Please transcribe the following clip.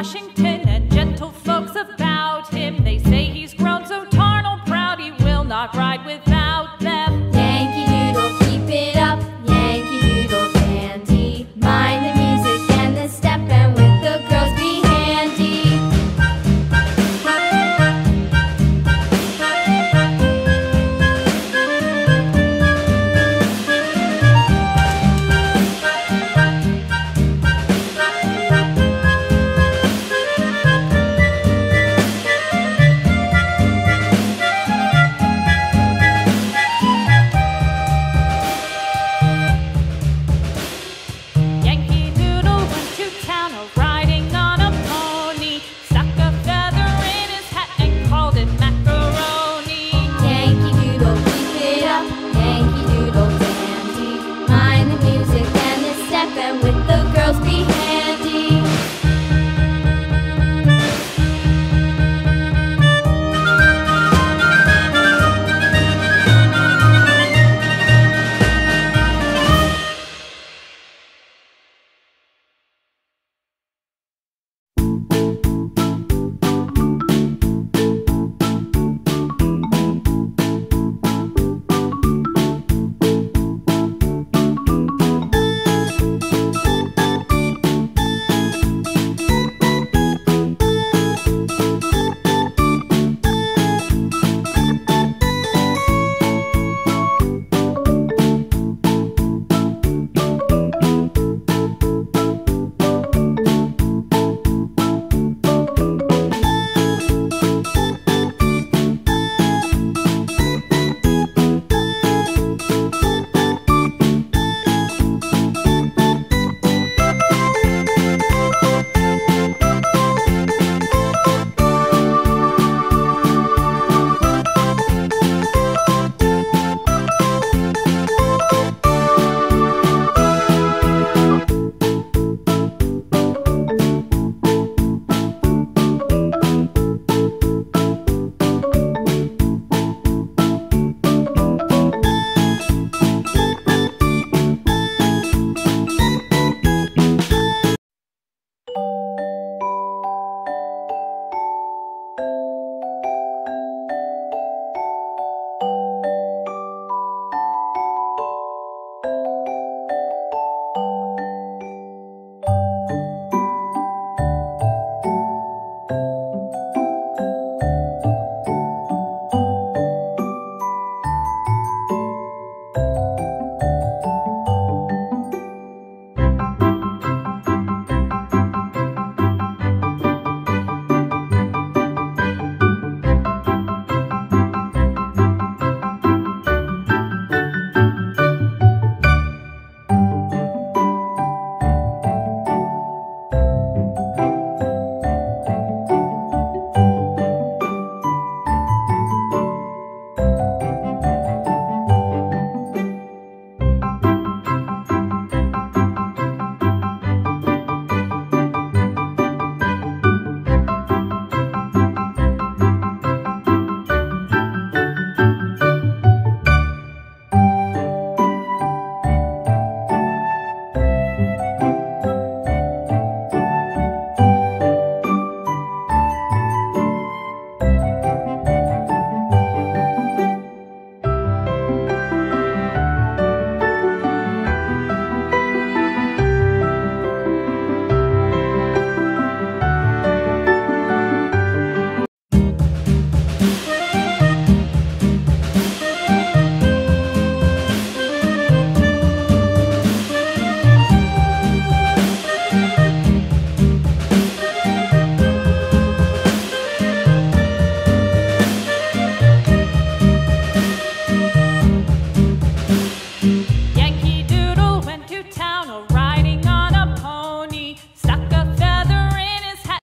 Washington, and gentle folks about him. They say he's grown so tarnal proud he will not ride without them. Yankee Doodle, keep it up, Yankee Doodle dandy. Mind the music and the step, and with the girls be handy. Yankee Doodle went to town riding on a pony, stuck a feather in his hat and called it macaroni. Yankee Doodle, keep it up, Yankee Doodle dandy. Mind the music and the step, and with the girls be handy. Riding on a pony, stuck a feather in his hat.